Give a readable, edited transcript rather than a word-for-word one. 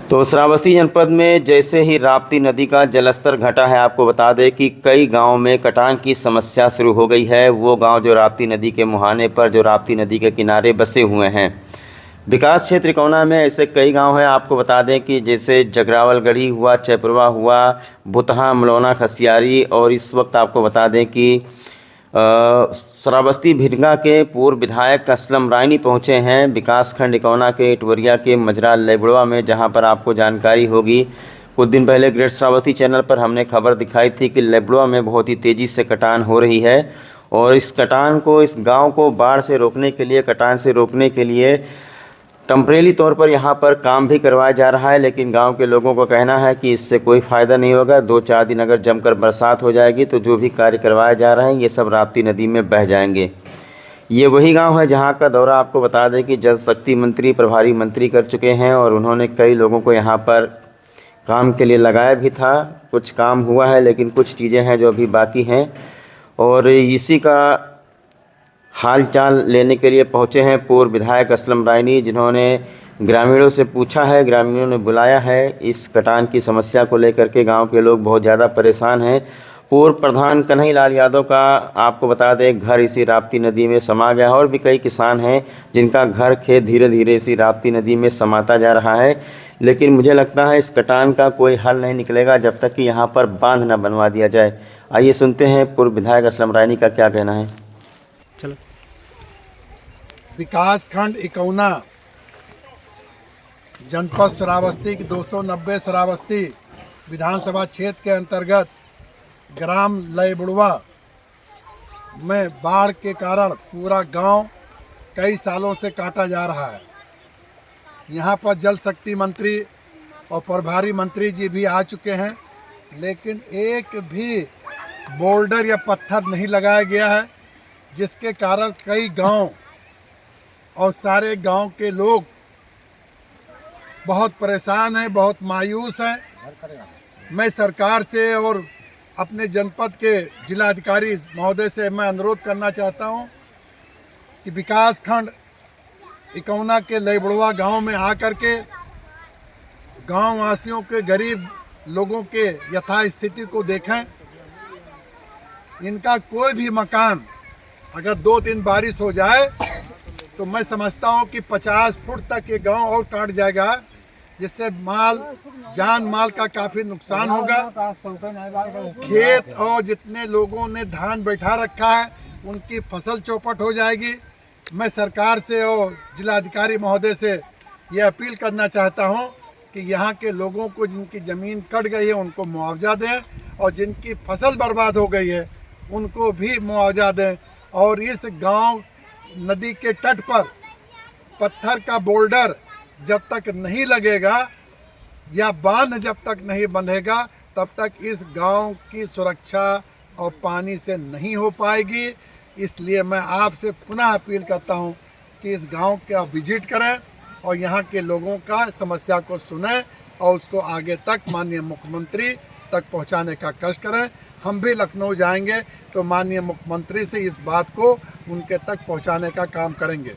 तो श्रावस्ती जनपद में जैसे ही राप्ती नदी का जलस्तर घटा है, आपको बता दें कि कई गांव में कटान की समस्या शुरू हो गई है। वो गांव जो राप्ती नदी के मुहाने पर, जो राप्ती नदी के किनारे बसे हुए हैं। विकास क्षेत्र इकौना में ऐसे कई गांव हैं। आपको बता दें कि जैसे जगरावल गढ़ी हुआ, चैपरवा हुआ, बुतहा, मलौना, खसियारी, और इस वक्त आपको बता दें कि श्रावस्ती भिरगा के पूर्व विधायक असलम रायनी पहुंचे हैं विकासखंड इकौना के इटवरिया के मजरा लेबड़वा में, जहां पर आपको जानकारी होगी कुछ दिन पहले ग्रेट श्रावस्ती चैनल पर हमने खबर दिखाई थी कि लेबड़वा में बहुत ही तेज़ी से कटान हो रही है। और इस कटान को, इस गांव को बाढ़ से रोकने के लिए, कटान से रोकने के लिए टेम्परेरी तौर पर यहाँ पर काम भी करवाया जा रहा है। लेकिन गांव के लोगों का कहना है कि इससे कोई फ़ायदा नहीं होगा। 2-4 दिन अगर जमकर बरसात हो जाएगी तो जो भी कार्य करवाया जा रहा है ये सब राप्ती नदी में बह जाएंगे। ये वही गांव है जहां का दौरा आपको बता दें कि जल शक्ति मंत्री, प्रभारी मंत्री कर चुके हैं, और उन्होंने कई लोगों को यहाँ पर काम के लिए लगाया भी था। कुछ काम हुआ है लेकिन कुछ चीज़ें हैं जो अभी बाकी हैं, और इसी का हाल चाल लेने के लिए पहुंचे हैं पूर्व विधायक असलम रायनी, जिन्होंने ग्रामीणों से पूछा है, ग्रामीणों ने बुलाया है। इस कटान की समस्या को लेकर के गांव के लोग बहुत ज़्यादा परेशान हैं। पूर्व प्रधान कन्हई लाल यादव का आपको बता दें घर इसी राप्ती नदी में समा गया है, और भी कई किसान हैं जिनका घर खेत धीरे धीरे इसी राप्ती नदी में समाता जा रहा है। लेकिन मुझे लगता है इस कटान का कोई हल नहीं निकलेगा जब तक कि यहाँ पर बांध न बनवा दिया जाए। आइए सुनते हैं पूर्व विधायक असलम रायनी का क्या कहना है। चलो। विकास खंड इकौना जनपद श्रावस्ती की 290 श्रावस्ती विधानसभा क्षेत्र के अंतर्गत ग्राम लयबुड़वा में बाढ़ के कारण पूरा गांव कई सालों से काटा जा रहा है। यहां पर जल शक्ति मंत्री और प्रभारी मंत्री जी भी आ चुके हैं, लेकिन एक भी बोल्डर या पत्थर नहीं लगाया गया है, जिसके कारण कई गांव और सारे गांव के लोग बहुत परेशान हैं, बहुत मायूस हैं। मैं सरकार से और अपने जनपद के जिलाधिकारी महोदय से मैं अनुरोध करना चाहता हूं कि विकास खंड इकौना के लयबुड़वा गांव में आकर के गांव वासियों के, गरीब लोगों के यथास्थिति को देखें। इनका कोई भी मकान अगर 2 दिन बारिश हो जाए तो मैं समझता हूं कि 50 फुट तक ये गांव और काट जाएगा, जिससे जान माल का काफ़ी नुकसान होगा। खेत और जितने लोगों ने धान बैठा रखा है उनकी फसल चौपट हो जाएगी। मैं सरकार से और जिलाधिकारी महोदय से ये अपील करना चाहता हूं कि यहाँ के लोगों को जिनकी ज़मीन कट गई है उनको मुआवजा दें, और जिनकी फसल बर्बाद हो गई है उनको भी मुआवजा दें। और इस गांव नदी के तट पर पत्थर का बोल्डर जब तक नहीं लगेगा या बांध जब तक नहीं बंधेगा तब तक इस गांव की सुरक्षा और पानी से नहीं हो पाएगी। इसलिए मैं आपसे पुनः अपील करता हूं कि इस गांव का विजिट करें और यहां के लोगों का समस्या को सुनें और उसको आगे तक माननीय मुख्यमंत्री तक पहुंचाने का कष्ट करें। हम भी लखनऊ जाएंगे तो माननीय मुख्यमंत्री से इस बात को उनके तक पहुंचाने का काम करेंगे।